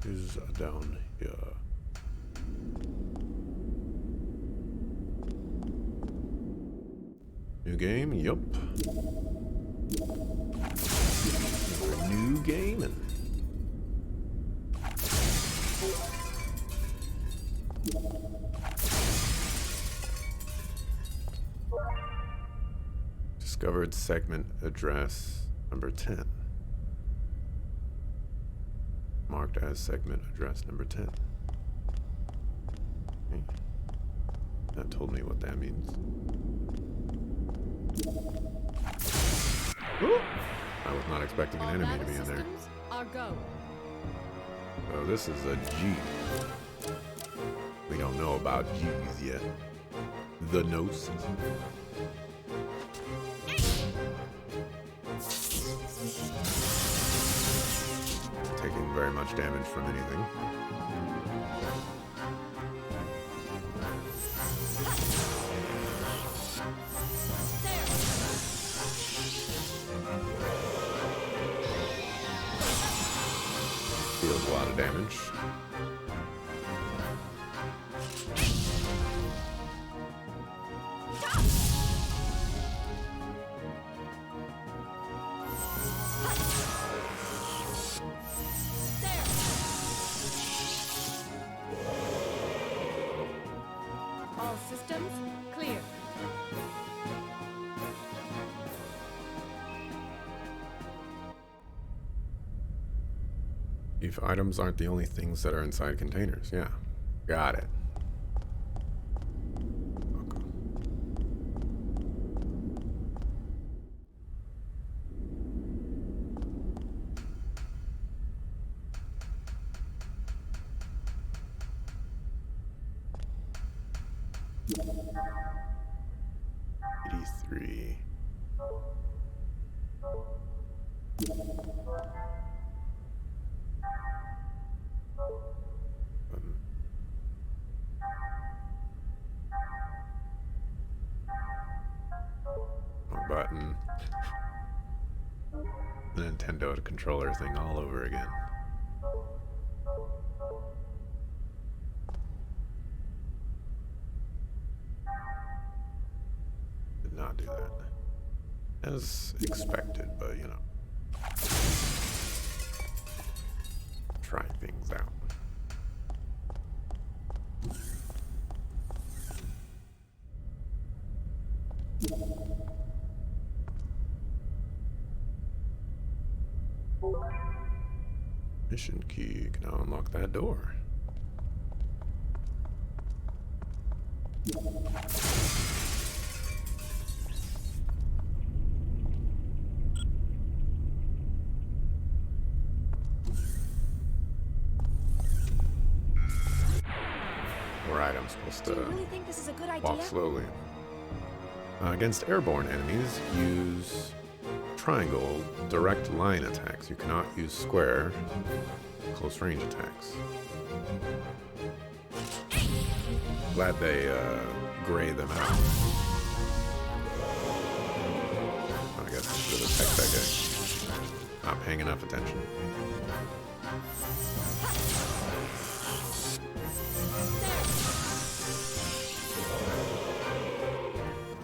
is down here? New game? Yup. New game and discovered segment address number 10. Marked as segment address number 10. Okay. That told me what that means. Ooh. I was not expecting an enemy to be in there. So this is a G. We don't know about G's yet. The Gnosis. Taking very much damage from anything. Deals a lot of damage. All systems clear. If items aren't the only things that are inside containers, yeah. Got it. Okay. $83. Button. The Nintendo controller thing all over again. Did not do that. As expected, but you know. Try things out. Mission key can now unlock that door. Right, I'm supposed to really think this is a good walk idea? slowly. Against airborne enemies, use triangle direct line attacks. You cannot use square close range attacks. Glad they gray them out. I guess I should have attacked that guy. Not paying enough attention.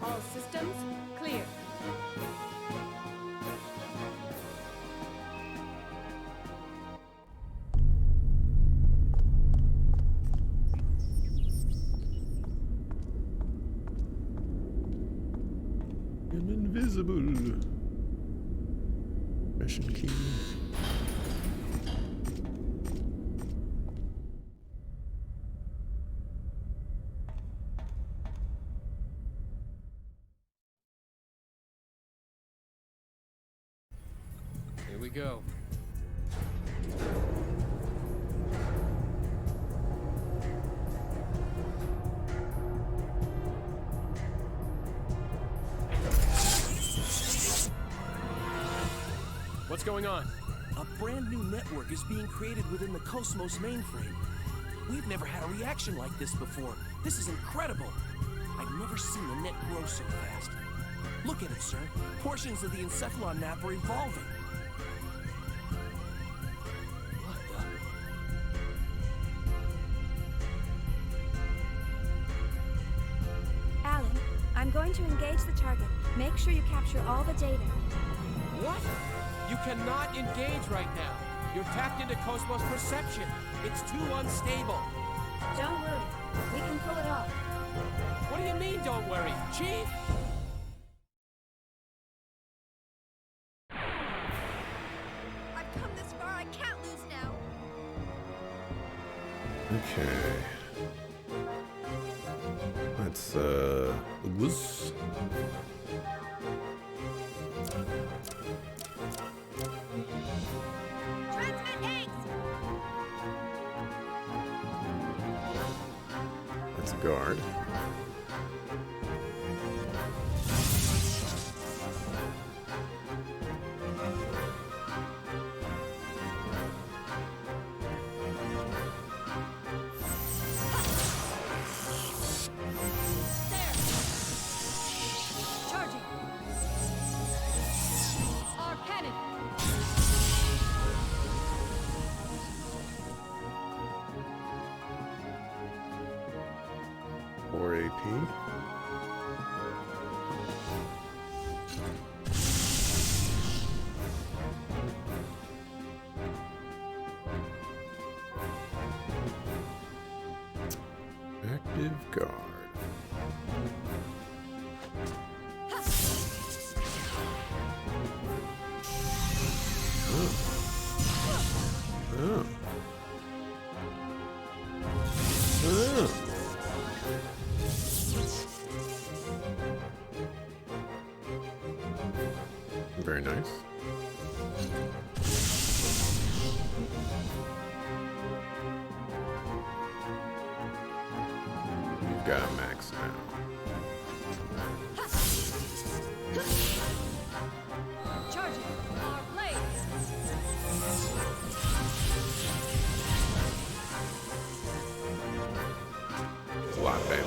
All systems clear. I'm invisible. Mission key. Here we go. What's going on? A brand new network is being created within the Cosmos mainframe. We've never had a reaction like this before. This is incredible. I've never seen a net grow so fast. Look at it, sir. Portions of the encephalon map are evolving. What the? going to engage the target. Make sure you capture all the data. What? You cannot engage right now. You're tapped into Cosmos perception. It's too unstable. Don't worry. We can pull it off. What do you mean, don't worry? Chief? I've come this far, I can't lose now. Okay. Let's, whoosh. Transmit eggs! Let's guard. There! Charging! Our cannon! 4 AP. Active guard. Oh. Oh. Very nice. You've got a max now. Charging! Our blades! It's a lot of damage.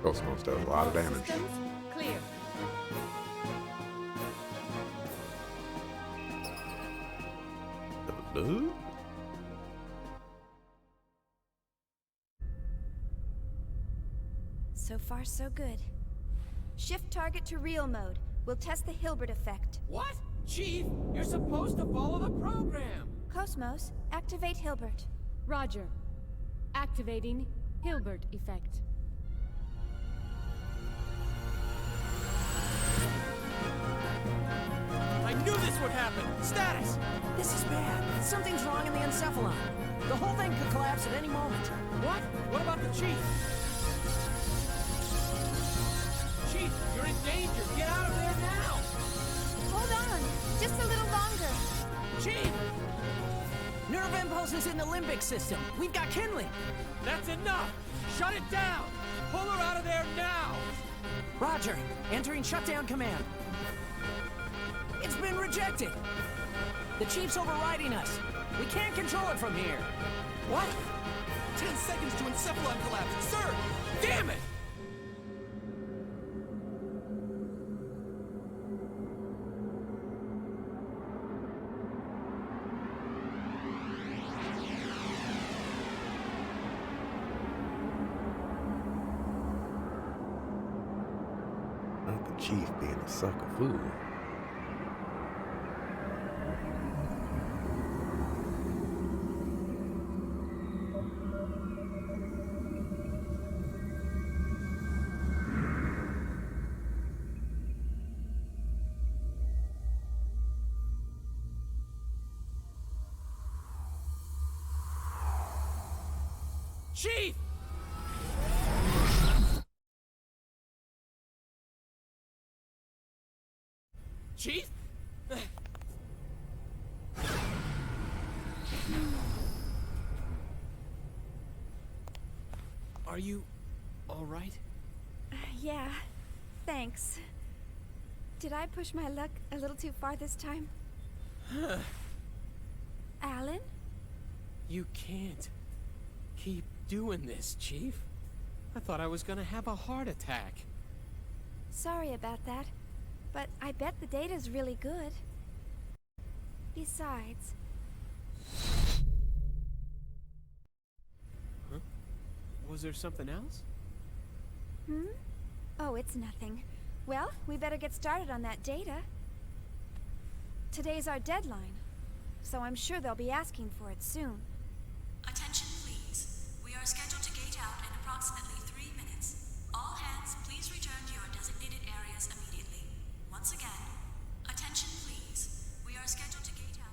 Cosmos does a lot of damage. Systems clear. Hello? So far, so good. Shift target to real mode. We'll test the Hilbert effect. What? Chief, you're supposed to follow the program. Cosmos, activate Hilbert. Roger. Activating Hilbert effect. I knew this would happen. Status! This is bad. Something's wrong in the encephalon. The whole thing could collapse at any moment. What? What about the chief? Chief, you're in danger. Get out of there now! Hold on, just a little longer. Chief! Nerve impulses in the limbic system. We've got kindling. That's enough! Shut it down! Pull her out of there now! Roger. Entering shutdown command. It's been rejected. The chief's overriding us. We can't control it from here. What? 10 seconds to encephalon collapse. Sir! Damn it! Not the chief being a sucker fool. Chief! Chief? Are you all right? Yeah, thanks. Did I push my luck a little too far this time? Alan? You can't keep doing this, Chief. I thought I was gonna have a heart attack. Sorry about that, but I bet the data's really good. Besides... Was there something else? Hmm? Oh, it's nothing. Well, we better get started on that data. Today's our deadline, so I'm sure they'll be asking for it soon. Attention, please. We are scheduled to gate out in approximately 3 minutes. All hands, please return to your designated areas immediately. Once again, attention, please. We are scheduled to gate out.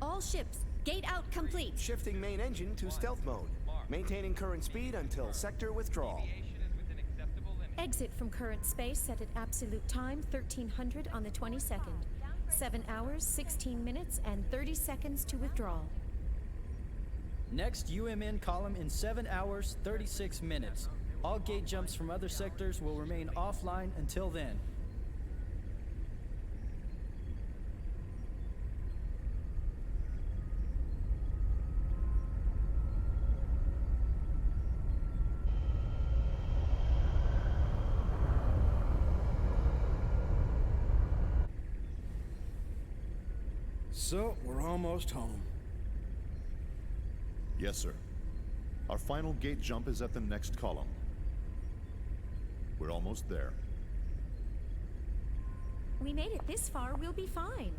All ships, gate out complete. Shifting main engine to stealth mode. Maintaining current speed until sector withdrawal. Exit from current space set at absolute time 1300 on the 22nd. 7 hours, 16 minutes, and 30 seconds to withdrawal. Next UMN column in 7 hours, 36 minutes. All gate jumps from other sectors will remain offline until then. So, we're almost home. Yes, sir. Our final gate jump is at the next column. We're almost there. We made it this far, we'll be fine.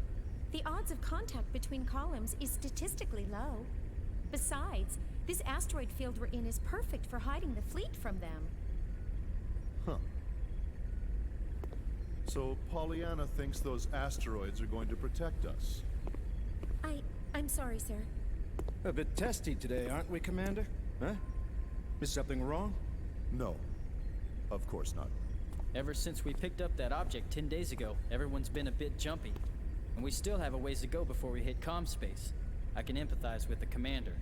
The odds of contact between columns is statistically low. Besides, this asteroid field we're in is perfect for hiding the fleet from them. Huh. So Pollyanna thinks those asteroids are going to protect us. I'm sorry, sir. A bit testy today, aren't we, Commander? Huh? Is something wrong? No. Of course not. Ever since we picked up that object 10 days ago, everyone's been a bit jumpy. And we still have a ways to go before we hit comm space. I can empathize with the commander.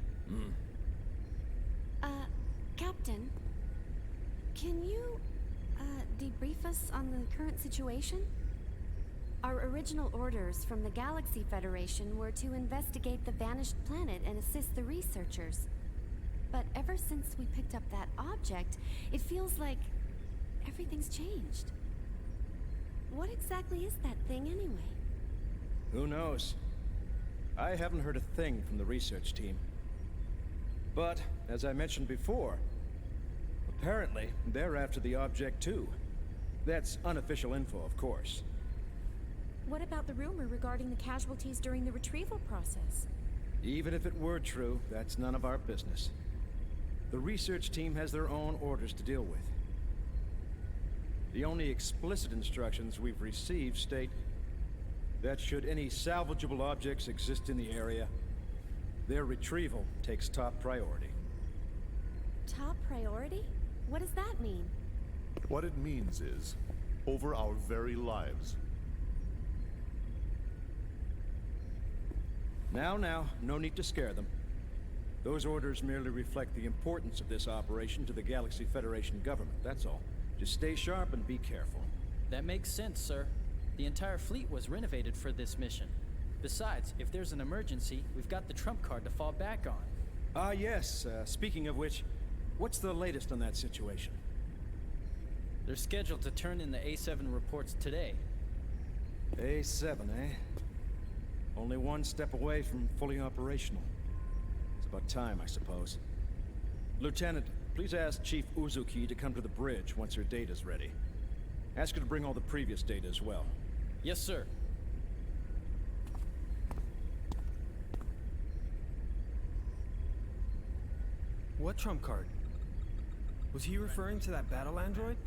Captain, can you, debrief us on the current situation? Our original orders from the Galaxy Federation were to investigate the vanished planet and assist the researchers. But ever since we picked up that object, it feels like everything's changed. What exactly is that thing anyway? Who knows? I haven't heard a thing from the research team. But, as I mentioned before, apparently they're after the object too. That's unofficial info, of course. What about the rumor regarding the casualties during the retrieval process? Even if it were true, that's none of our business. The research team has their own orders to deal with. The only explicit instructions we've received state that should any salvageable objects exist in the area, their retrieval takes top priority. Top priority? What does that mean? What it means is, over our very lives. Now, no need to scare them. Those orders merely reflect the importance of this operation to the Galaxy Federation government, that's all. Just stay sharp and be careful. That makes sense, sir. The entire fleet was renovated for this mission. Besides, if there's an emergency, we've got the trump card to fall back on. Yes. Speaking of which, what's the latest on that situation? They're scheduled to turn in the A7 reports today. A7, eh? Only one step away from fully operational. It's about time, I suppose. Lieutenant, please ask Chief Uzuki to come to the bridge once her data's ready. Ask her to bring all the previous data as well. Yes, sir. What trump card? Was he referring to that battle android?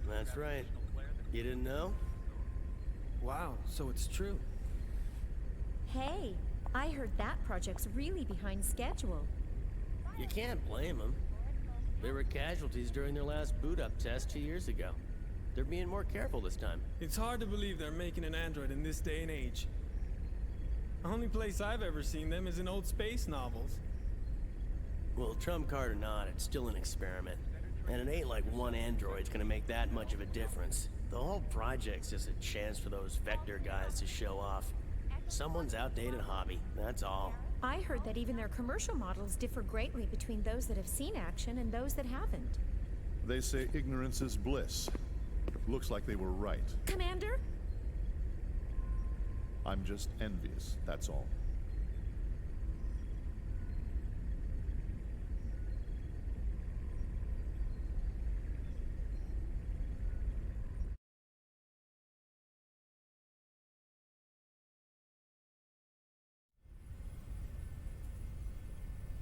That's right. You didn't know? Wow, so it's true. Hey, I heard that project's really behind schedule. You can't blame them. They were casualties during their last boot-up test 2 years ago. They're being more careful this time. It's hard to believe they're making an android in this day and age. The only place I've ever seen them is in old space novels. Well, trump card or not, it's still an experiment. And it ain't like one android's gonna make that much of a difference. The whole project's just a chance for those Vector guys to show off. Someone's outdated hobby, that's all. I heard that even their commercial models differ greatly between those that have seen action and those that haven't. They say ignorance is bliss. Looks like they were right. Commander? I'm just envious, that's all.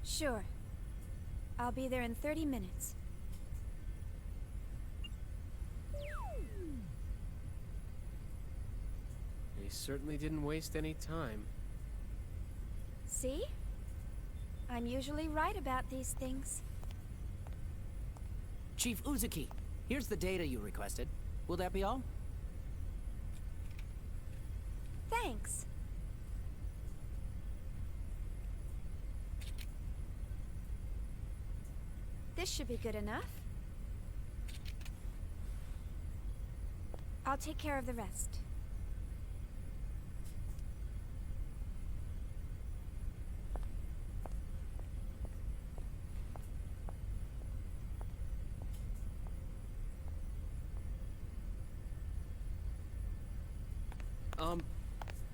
Sure. I'll be there in 30 minutes. They certainly didn't waste any time. See? I'm usually right about these things. Chief Uzuki, here's the data you requested. Will that be all? Thanks. This should be good enough. I'll take care of the rest.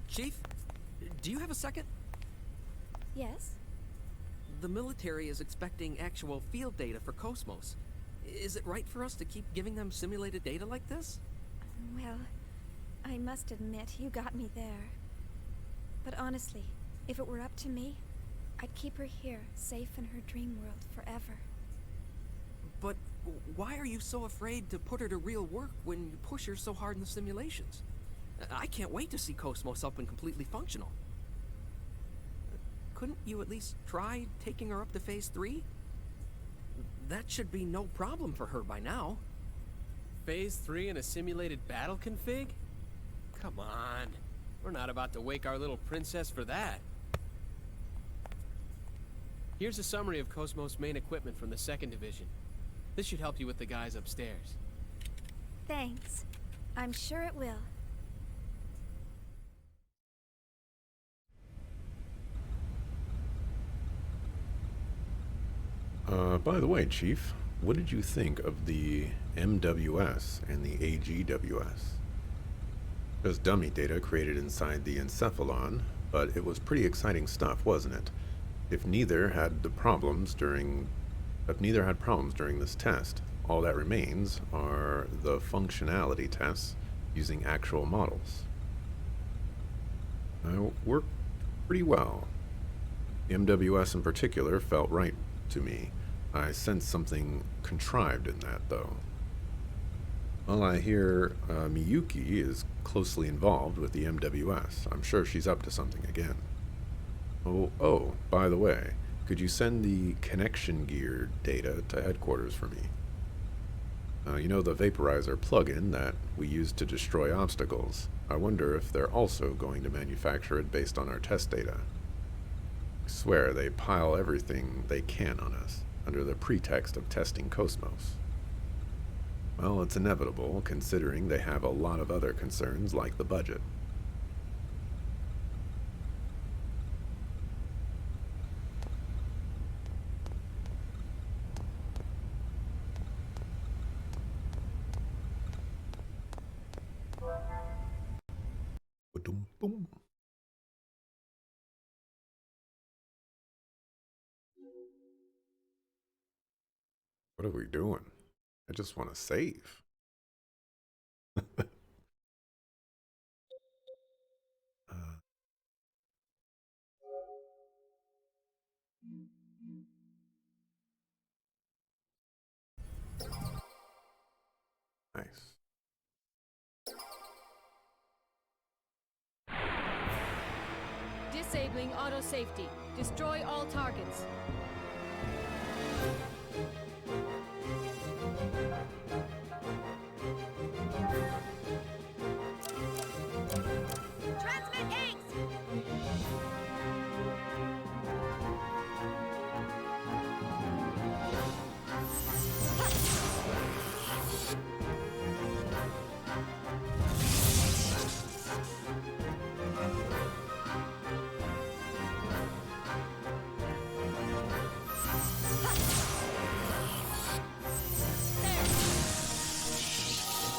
Chief? Do you have a second? Yes? The military is expecting actual field data for Cosmos. Is it right for us to keep giving them simulated data like this? Well, I must admit, you got me there. But honestly, if it were up to me, I'd keep her here, safe in her dream world forever. But why are you so afraid to put her to real work when you push her so hard in the simulations? I can't wait to see Cosmos up and completely functional. Couldn't you at least try taking her up to Phase 3? That should be no problem for her by now. Phase 3 in a simulated battle config? Come on. We're not about to wake our little princess for that. Here's a summary of Cosmos' main equipment from the 2nd Division. This should help you with the guys upstairs. Thanks. I'm sure it will. By the way, Chief, what did you think of the MWS and the AGWS? There's dummy data created inside the encephalon, but it was pretty exciting stuff, wasn't it? If neither had problems during this test, all that remains are the functionality tests using actual models. Worked pretty well. The MWS in particular felt right to me. I sense something contrived in that, though. Well, I hear Miyuki is closely involved with the MWS. I'm sure she's up to something again. Oh, by the way, could you send the connection gear data to headquarters for me? You know the vaporizer plugin that we use to destroy obstacles. I wonder if they're also going to manufacture it based on our test data. I swear they pile everything they can on us, under the pretext of testing Cosmos. Well, it's inevitable, considering they have a lot of other concerns like the budget. Ba-dum-bum. What are we doing? I just want to save. Nice. Disabling auto safety. Destroy all targets. Transmit eggs!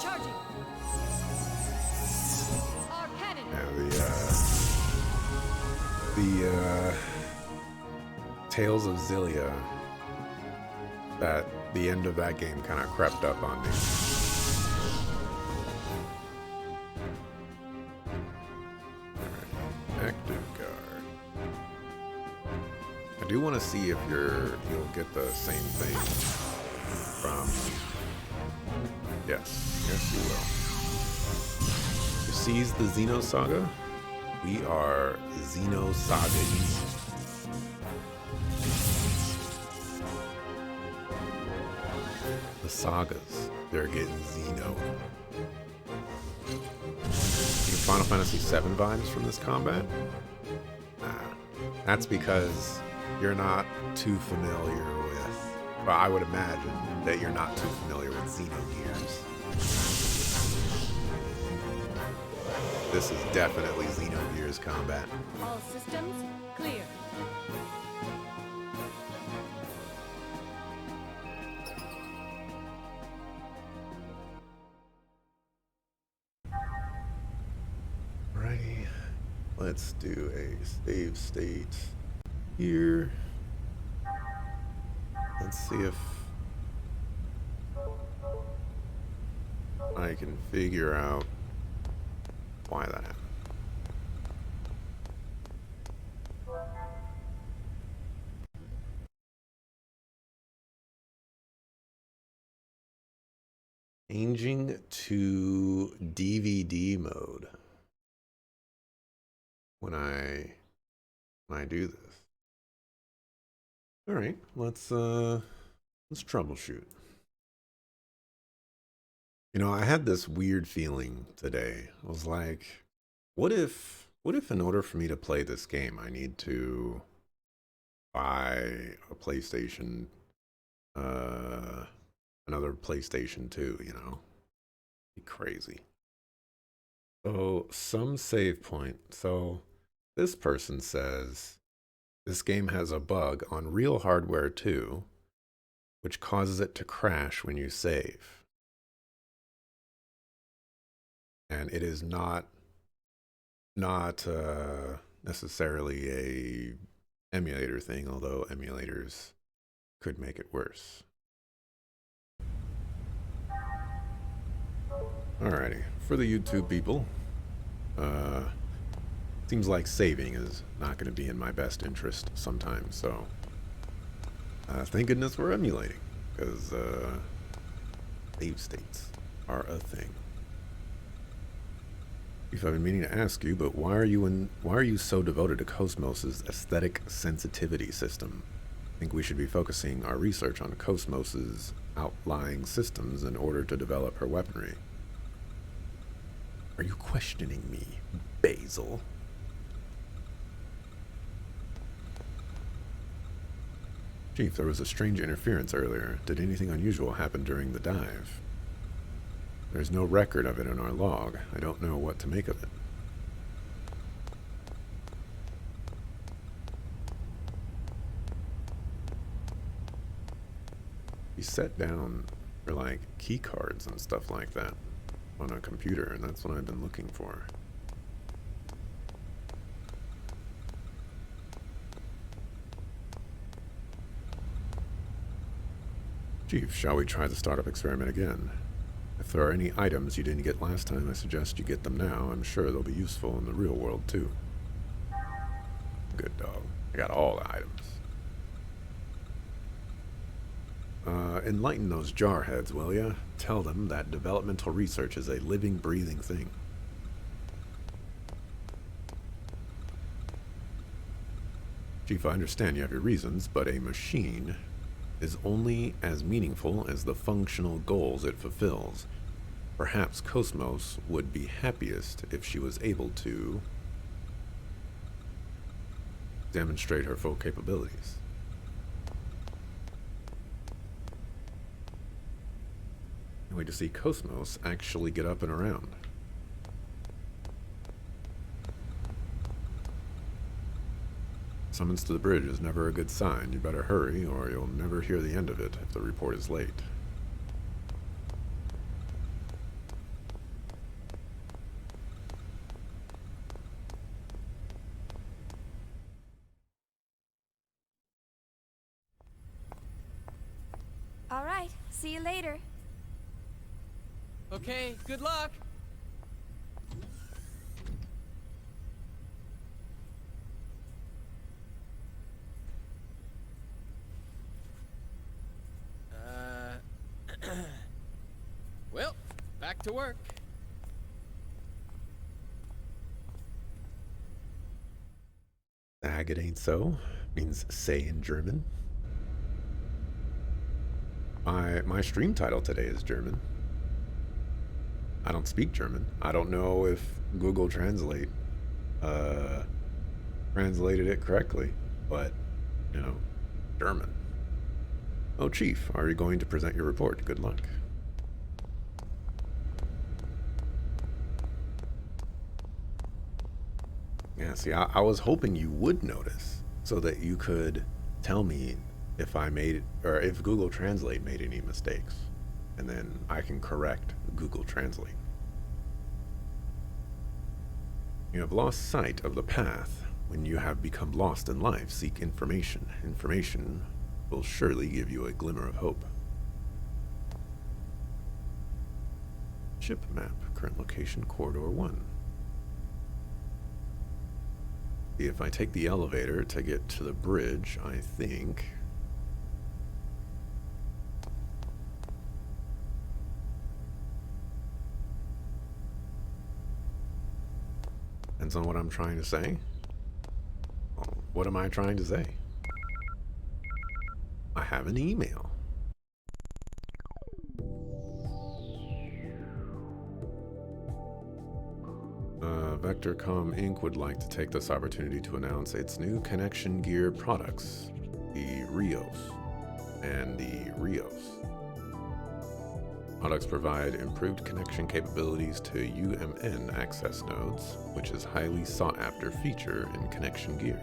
Charging. Our cannon. The Tales of Xillia, that the end of that game kind of crept up on me. Alright, active guard. I do want to see if you'll get the same thing from. Yes, you will. You seize the Xenosaga? We are Xenosaga. The sagas, they're getting Xeno. You get Final Fantasy VII vibes from this combat? Nah, that's because you're not too familiar with, well, I would imagine that you're not too familiar with Xenogears. This is definitely Xenogears combat. All systems clear. Righty, let's do a save state here. Let's see if I can figure out why that happened. Changing to DVD mode when I do this. All right, let's troubleshoot. You know, I had this weird feeling today. I was like, what if in order for me to play this game, I need to buy a PlayStation, another PlayStation 2, you know? Be crazy. So, some save point. So, this person says this game has a bug on real hardware too, which causes it to crash when you save. And it is not necessarily a emulator thing, although emulators could make it worse. Alrighty, for the YouTube people, seems like saving is not going to be in my best interest sometimes, so thank goodness we're emulating, because save states are a thing. If I've been meaning to ask you, but why are you so devoted to Cosmos's aesthetic sensitivity system? I think we should be focusing our research on Cosmos's outlying systems in order to develop her weaponry. Are you questioning me, Basil? Chief, there was a strange interference earlier. Did anything unusual happen during the dive? There's no record of it in our log. I don't know what to make of it. You set down for like key cards and stuff like that on a computer, and that's what I've been looking for. Chief, shall we try the startup experiment again? If there are any items you didn't get last time, I suggest you get them now. I'm sure they'll be useful in the real world, too. Good dog. I got all the items. Enlighten those jarheads, will ya? Tell them that developmental research is a living, breathing thing. Chief, I understand you have your reasons, but a machine is only as meaningful as the functional goals it fulfills. Perhaps Cosmos would be happiest if she was able to demonstrate her full capabilities. Can't wait to see Cosmos actually get up and around. Summons to the bridge is never a good sign. You better hurry, or you'll never hear the end of it if the report is late. All right, see you later. Okay, good luck. Well, back to work. It ain't so means say in German. My stream title today is German. I don't speak German. I don't know if Google Translate translated it correctly, but, you know, German. Oh, Chief, are you going to present your report? Good luck. Yeah, see, I was hoping you would notice so that you could tell me if I made, or if Google Translate made any mistakes, and then I can correct Google Translate. You have lost sight of the path. When you have become lost in life, seek information. Information will surely give you a glimmer of hope. Ship map, current location, Corridor 1. See, if I take the elevator to get to the bridge, I think... Depends on what I'm trying to say. Oh, what am I trying to say? I have an email. Vectorcom Inc. would like to take this opportunity to announce its new connection gear products, the Rios and the Rios. Products provide improved connection capabilities to UMN access nodes, which is a highly sought-after feature in connection gear.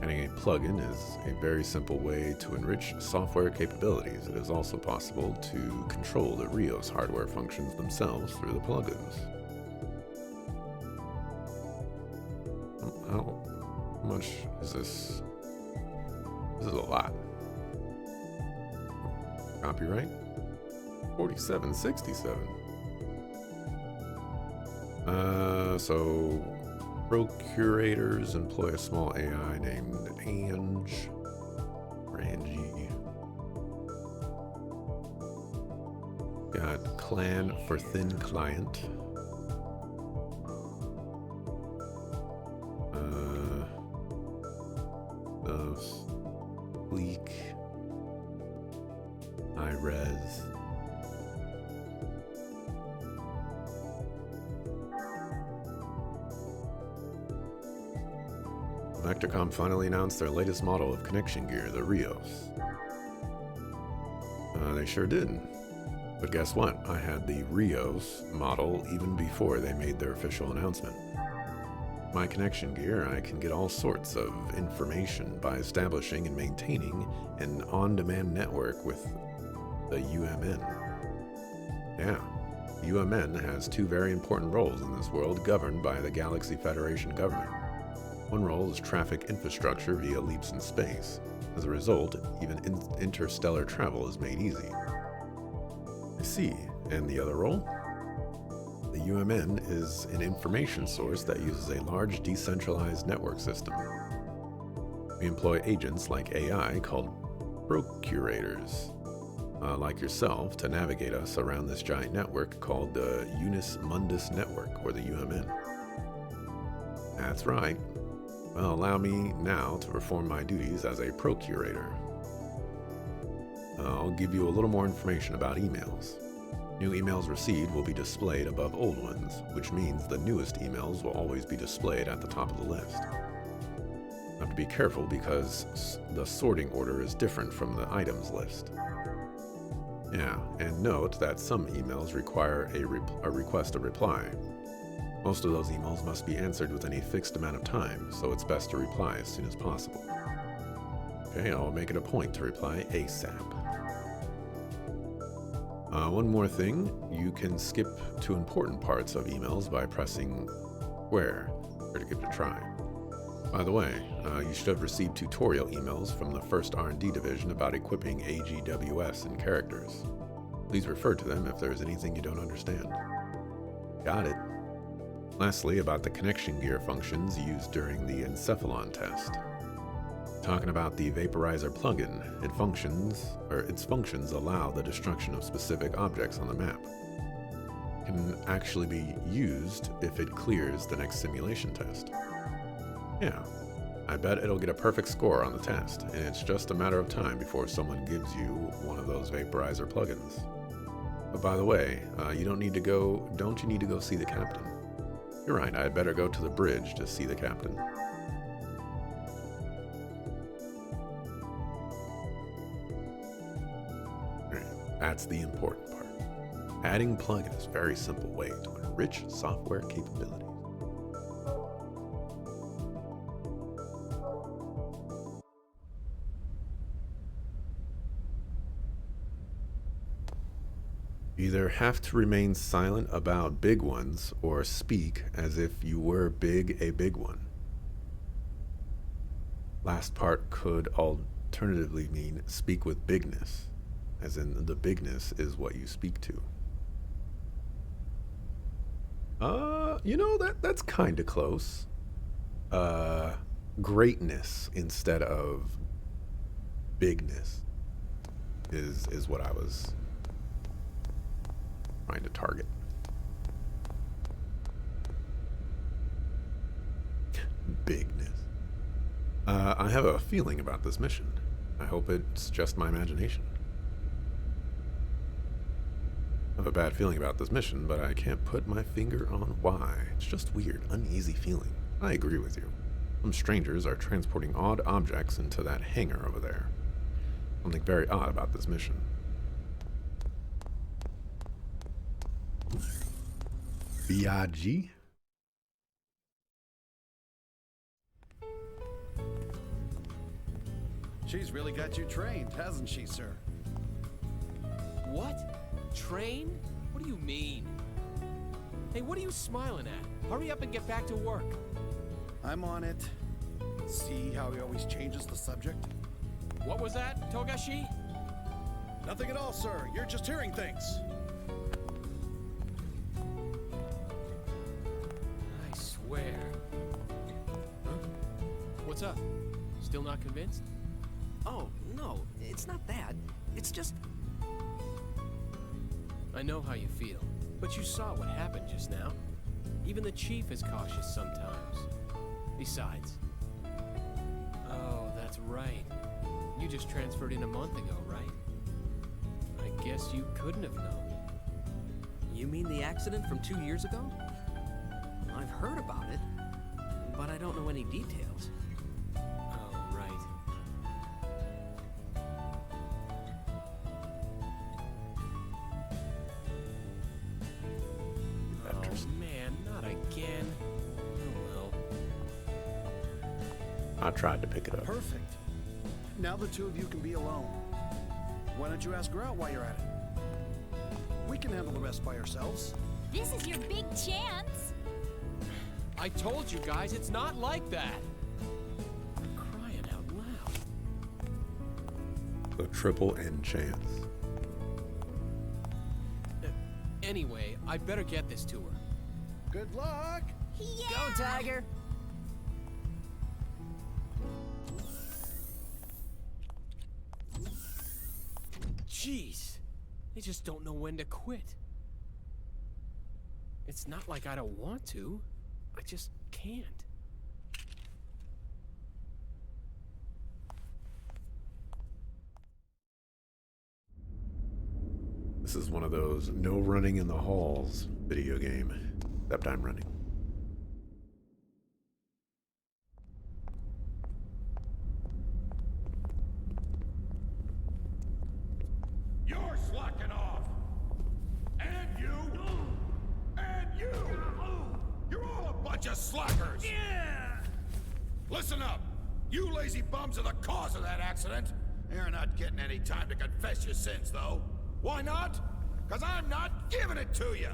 Adding a plugin is a very simple way to enrich software capabilities. It is also possible to control the Rios hardware functions themselves through the plugins. How much is this? This is a lot. Copyright? 4767. So procurators employ a small AI named Angie. Got Clan for Thin Client. Bleak. High-res. Vectorcom finally announced their latest model of connection gear, the Rios. They sure did. But guess what? I had the Rios model even before they made their official announcement. My connection gear, I can get all sorts of information by establishing and maintaining an on-demand network with the UMN. Yeah, UMN has two very important roles in this world governed by the Galaxy Federation government. One role is traffic infrastructure via leaps in space. As a result, even interstellar travel is made easy. I see. And the other role? The UMN is an information source that uses a large decentralized network system. We employ agents like AI called procurators, like yourself, to navigate us around this giant network called the Unis Mundus Network, or the UMN. That's right. Well, allow me now to perform my duties as a procurator. I'll give you a little more information about emails. New emails received will be displayed above old ones, which means the newest emails will always be displayed at the top of the list. You have to be careful because the sorting order is different from the items list. Yeah, and note that some emails require a request to reply. Most of those emails must be answered within a fixed amount of time, so it's best to reply as soon as possible. Okay, I'll make it a point to reply ASAP. One more thing, you can skip to important parts of emails by pressing square or to give it a try. By the way, you should have received tutorial emails from the 1st R&D Division about equipping AGWS and characters. Please refer to them if there is anything you don't understand. Got it. Lastly, about the connection gear functions used during the encephalon test. Talking about the vaporizer plugin, its functions allow the destruction of specific objects on the map. It can actually be used if it clears the next simulation test. Yeah, I bet it'll get a perfect score on the test, and it's just a matter of time before someone gives you one of those vaporizer plugins. But by the way, don't you need to go see the captain? You're right, I'd better go to the bridge to see the captain. Alright, that's the important part. Adding plugins is a very simple way to enrich software capabilities. You either have to remain silent about big ones or speak as if you were a big one. Last part could alternatively mean speak with bigness, as in the bigness is what you speak to. That's kind of close. Greatness instead of bigness is what I was trying to target. Bigness. I have a feeling about this mission. I hope it's just my imagination. I have a bad feeling about this mission, but I can't put my finger on why. It's just weird, uneasy feeling. I agree with you. Some strangers are transporting odd objects into that hangar over there. Something very odd about this mission. B.I.G.? She's really got you trained, hasn't she, sir? What? Train? What do you mean? Hey, what are you smiling at? Hurry up and get back to work. I'm on it. See how he always changes the subject? What was that, Togashi? Nothing at all, sir. You're just hearing things. I swear. Huh? What's up? Still not convinced? Oh, no, it's not that. It's just... I know how you feel, but you saw what happened just now. Even the chief is cautious sometimes. Besides... Oh, that's right. You just transferred in a month ago, right? I guess you couldn't have known. You mean the accident from 2 years ago? I've heard about it, but I don't know any details. Oh, right. Oh, man, not again. Oh, well. I tried to pick it up. Perfect. Now the two of you can be alone. Why don't you ask her out while you're at it? We can handle the rest by ourselves. This is your big chance. I told you guys, it's not like that. Crying out loud. The triple N chance. Anyway, I'd better get this to her. Good luck! Go, Tiger! Jeez, they just don't know when to quit. It's not like I don't want to. I just can't. This is one of those no running in the halls video game, except I'm running. You're slacking off! And you! And you! You're all a bunch of slackers! Yeah! Listen up! You lazy bums are the cause of that accident! You're not getting any time to confess your sins, though. Why not? Because I'm not giving it to you!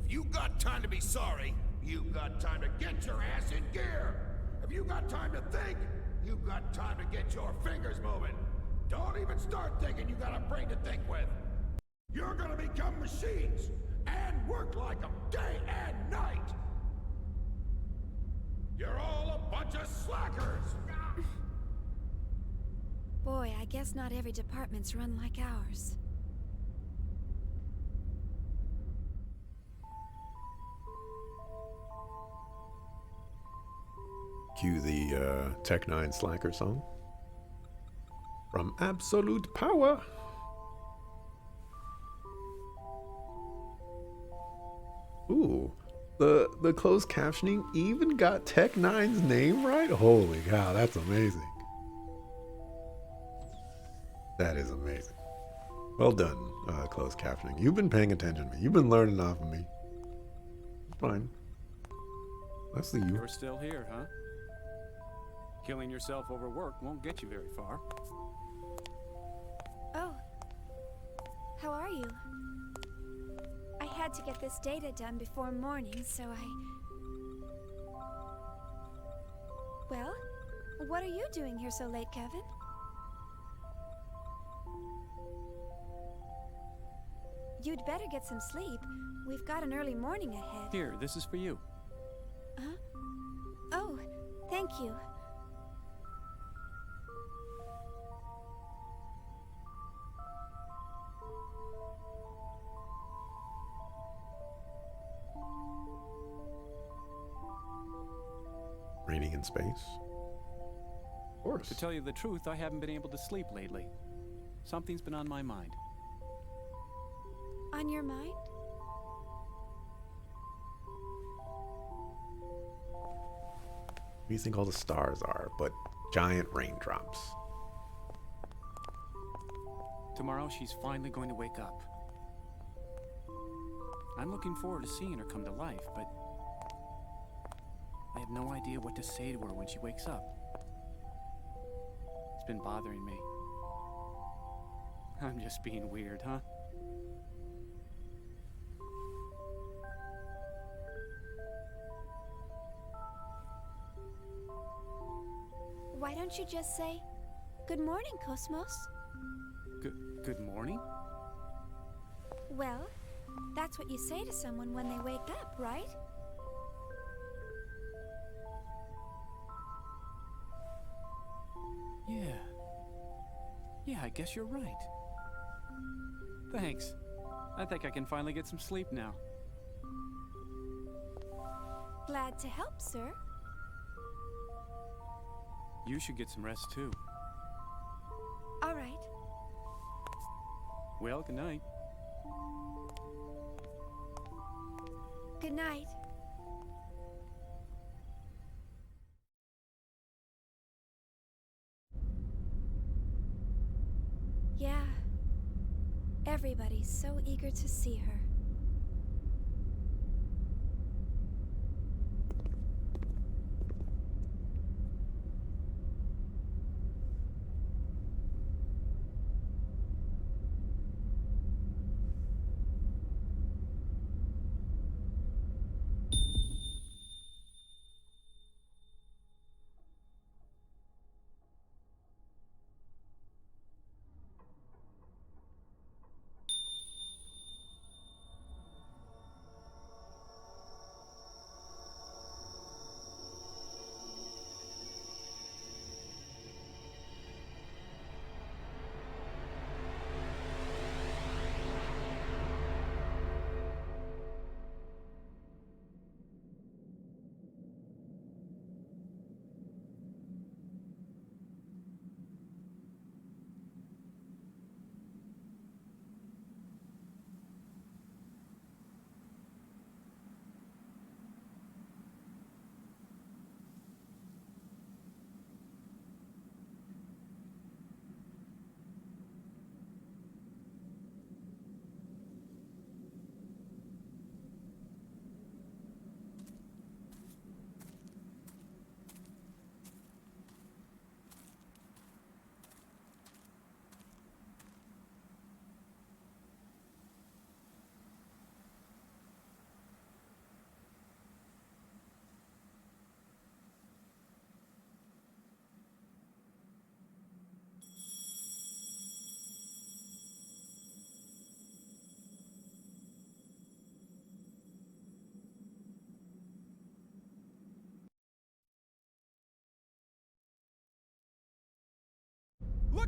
If you got time to be sorry, you've got time to get your ass in gear! If you got time to think, you've got time to get your fingers moving! Don't even start thinking you got a brain to think with! You're gonna become machines! And work like them day and night! You're all a bunch of slackers! Boy, I guess not every department's run like ours. Cue the Tech 9 Slacker song. From Absolute Power. Ooh, the closed captioning even got Tech 9's name right? Holy cow, that's amazing. That is amazing. Well done, closed captioning. You've been paying attention to me. You've been learning off of me. Fine. I see you. You're still here, huh? Killing yourself over work won't get you very far. Oh. How are you? I had to get this data done before morning, so Well, what are you doing here so late, Kevin? You'd better get some sleep. We've got an early morning ahead. Here, this is for you. Huh? Oh, thank you. Raining in space? Of course. To tell you the truth, I haven't been able to sleep lately. Something's been on my mind. On your mind? What do you think all the stars are but giant raindrops? Tomorrow she's finally going to wake up. I'm looking forward to seeing her come to life, but I have no idea what to say to her when she wakes up. It's been bothering me. I'm just being weird, huh? Why don't you just say, "Good morning, Cosmos"? Good morning? Well, that's what you say to someone when they wake up, right? Yeah, I guess you're right. Thanks. I think I can finally get some sleep now. Glad to help, sir. You should get some rest too. All right. Well, good night. Good night. Yeah. Everybody's so eager to see her.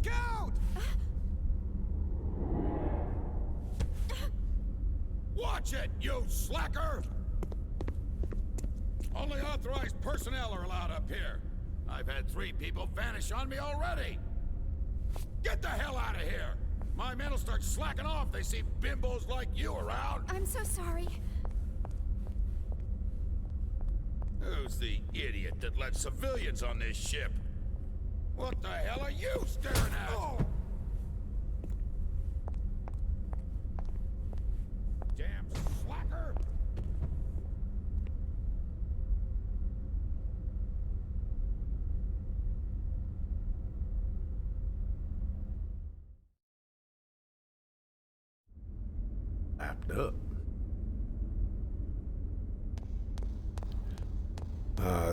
Look out! Watch it, you slacker! Only authorized personnel are allowed up here. I've had 3 people vanish on me already. Get the hell out of here! My men will start slacking off if they see bimbos like you around. I'm so sorry. Who's the idiot that let civilians on this ship? What the hell are you staring at? Oh. Damn slacker! Lapped up.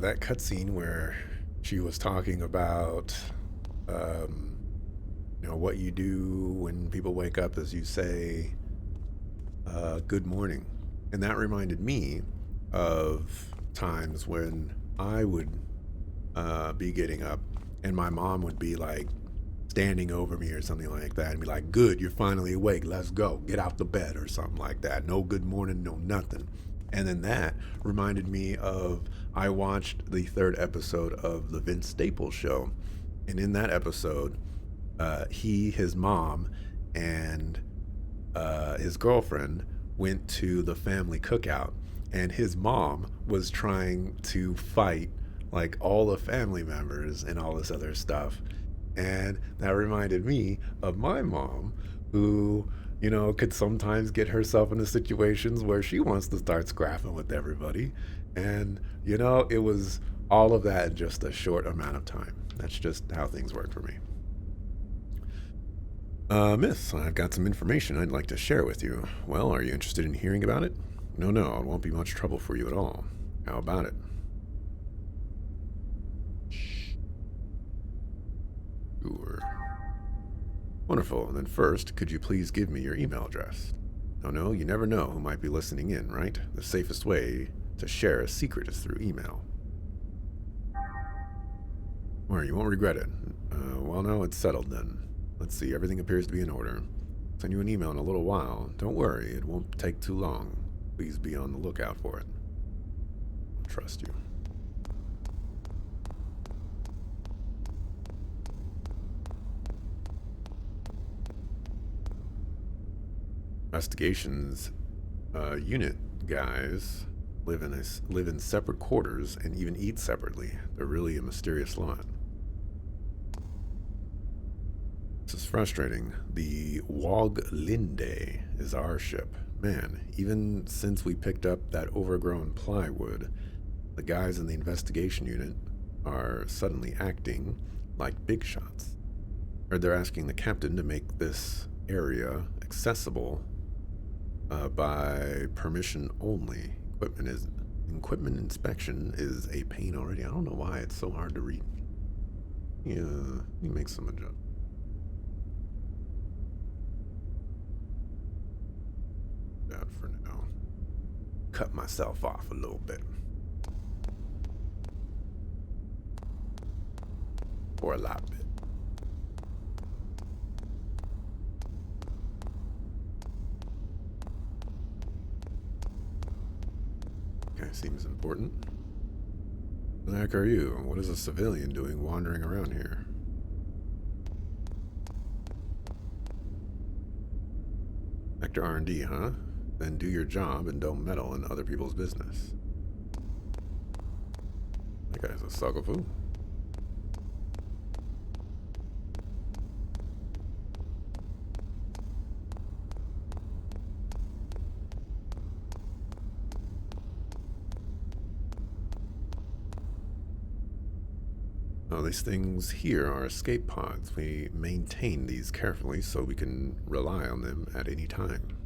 That cutscene where she was talking about, what you do when people wake up is you say, good morning. And that reminded me of times when I would be getting up and my mom would be like standing over me or something like that and be like, good, you're finally awake, let's go, get out the bed or something like that. No good morning, no nothing. And then that reminded me of, I watched the 3rd episode of the Vince Staples show, and in that episode his mom and his girlfriend went to the family cookout, and his mom was trying to fight like all the family members and all this other stuff. And that reminded me of my mom, who, could sometimes get herself into situations where she wants to start scrapping with everybody. And, it was all of that in just a short amount of time. That's just how things work for me. Miss, I've got some information I'd like to share with you. Well, are you interested in hearing about it? No, it won't be much trouble for you at all. How about it? Sure. Wonderful. And then first, could you please give me your email address? No, you never know who might be listening in, right? The safest way to share a secret is through email. Or you won't regret it. Well, no, it's settled then. Let's see, everything appears to be in order. I'll send you an email in a little while. Don't worry, it won't take too long. Please be on the lookout for it. I trust you. Investigations unit guys live in separate quarters and even eat separately. They're really a mysterious lot. This is frustrating. The Woglinde is our ship. Man, even since we picked up that overgrown plywood, the guys in the investigation unit are suddenly acting like big shots. Or they're asking the captain to make this area accessible by permission only. Equipment inspection is a pain already. I don't know why it's so hard to read. Yeah, let me make some adjustments. That for now. Cut myself off a little bit. Or a lot bit. Okay, seems important. Who the heck are you? What is a civilian doing wandering around here? Sector R&D, huh? Then do your job and don't meddle in other people's business. That guy's a suckafoo. Now, these things here are escape pods. We maintain these carefully so we can rely on them at any time.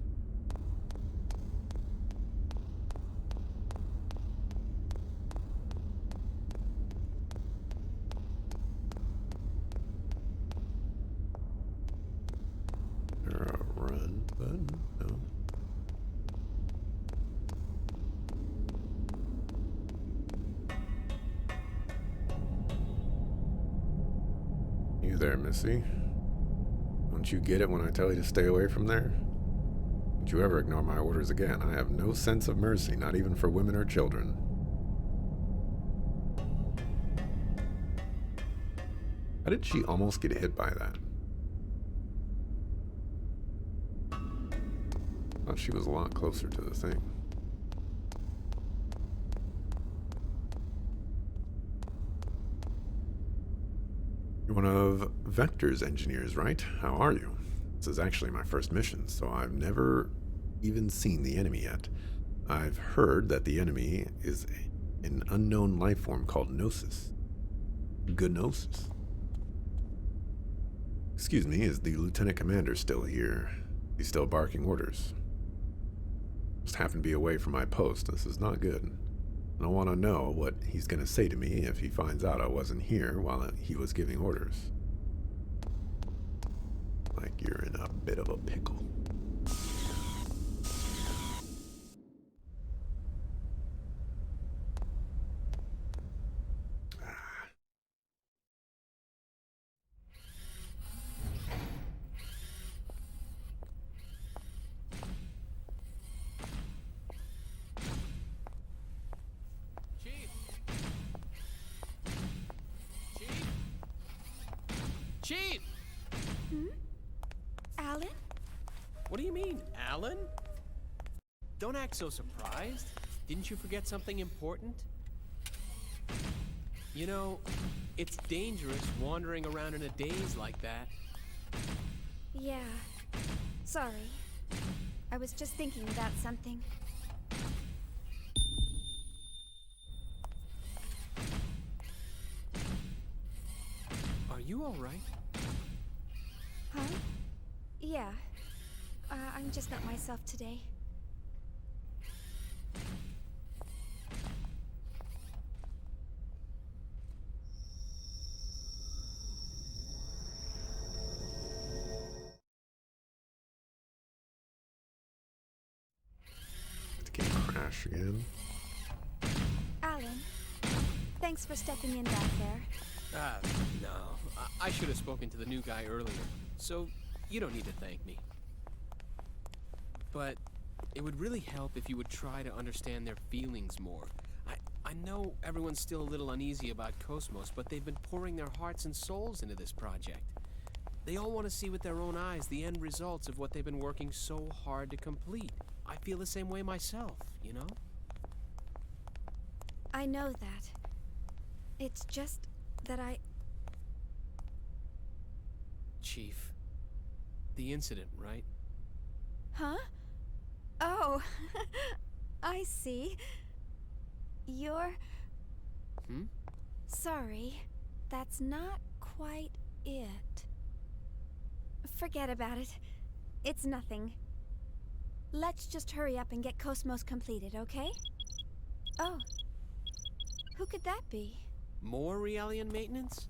Is there a run button? No. You there, Missy? Don't you get it when I tell you to stay away from there? Don't you ever ignore my orders again. I have no sense of mercy, not even for women or children. How did she almost get hit by that? I thought she was a lot closer to the thing. You're one of Vector's engineers, right? How are you? This is actually my first mission, so I've never even seen the enemy yet. I've heard that the enemy is an unknown life form called Gnosis. Gnosis. Excuse me, is the Lieutenant Commander still here? He's still barking orders. Just happened to be away from my post. This is not good. I don't want to know what he's going to say to me if he finds out I wasn't here while he was giving orders. Like you're in a bit of a pickle. Chief! Hmm? Alan? What do you mean, Alan? Don't act so surprised. Didn't you forget something important? You know, it's dangerous wandering around in a daze like that. Yeah. Sorry. I was just thinking about something. Are you all right? Huh? Yeah. I'm just not myself today. Did the game crash again? Alan, thanks for stepping in back there. No. I should have spoken to the new guy earlier, so you don't need to thank me. But it would really help if you would try to understand their feelings more. I know everyone's still a little uneasy about Cosmos, but they've been pouring their hearts and souls into this project. They all want to see with their own eyes the end results of what they've been working so hard to complete. I feel the same way myself, you know? I know that. It's just that Chief, the incident, right? Huh? Oh, I see. You're... Hmm? Sorry, that's not quite it. Forget about it. It's nothing. Let's just hurry up and get Cosmos completed, okay? Oh. Who could that be? More Realian maintenance?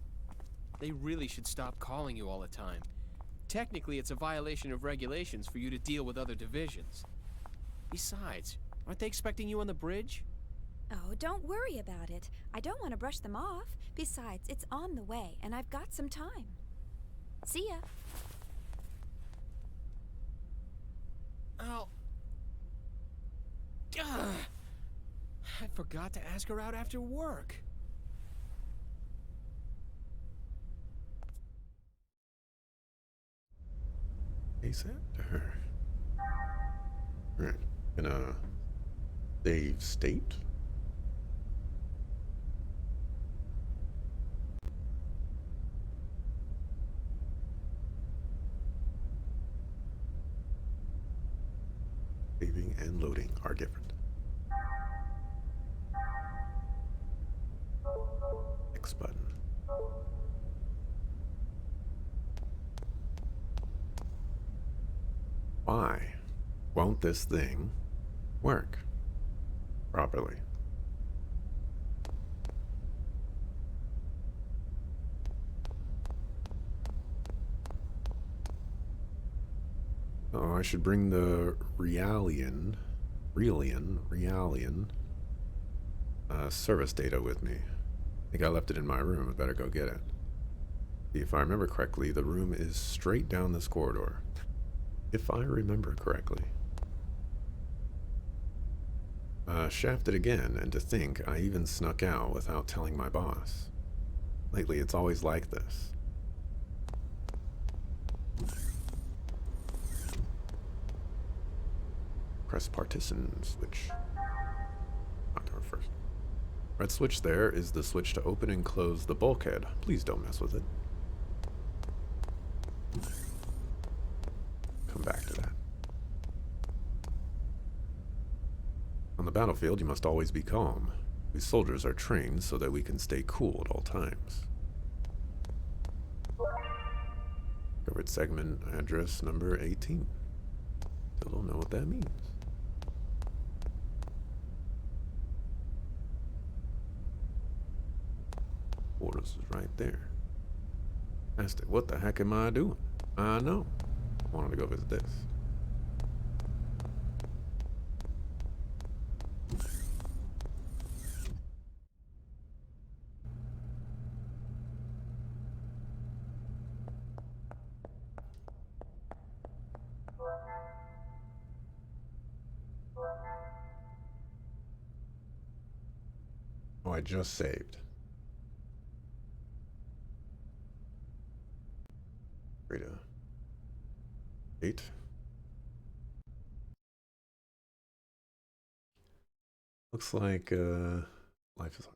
They really should stop calling you all the time. Technically, it's a violation of regulations for you to deal with other divisions. Besides, aren't they expecting you on the bridge? Oh, don't worry about it. I don't want to brush them off. Besides, it's on the way, and I've got some time. See ya. Oh. Ugh. I forgot to ask her out after work. He said to her. Right. In a save state? Saving and loading are different. X button. Why won't this thing work properly? Oh, I should bring the Realian service data with me. I think I left it in my room. I better go get it. If I remember correctly, the room is straight down this corridor. If I remember correctly. Shafted again, and to think I even snuck out without telling my boss. Lately, it's always like this. Press partition switch. Not door first. Red switch there is the switch to open and close the bulkhead. Please don't mess with it. Come back to that. On the battlefield, you must always be calm. We soldiers are trained so that we can stay cool at all times. Covered segment address number 18. Still don't know what that means. Orders is right there. Asked it, what the heck am I doing? I know. Wanted to go visit this. Oh, I just saved. Rita. 8. Looks like life is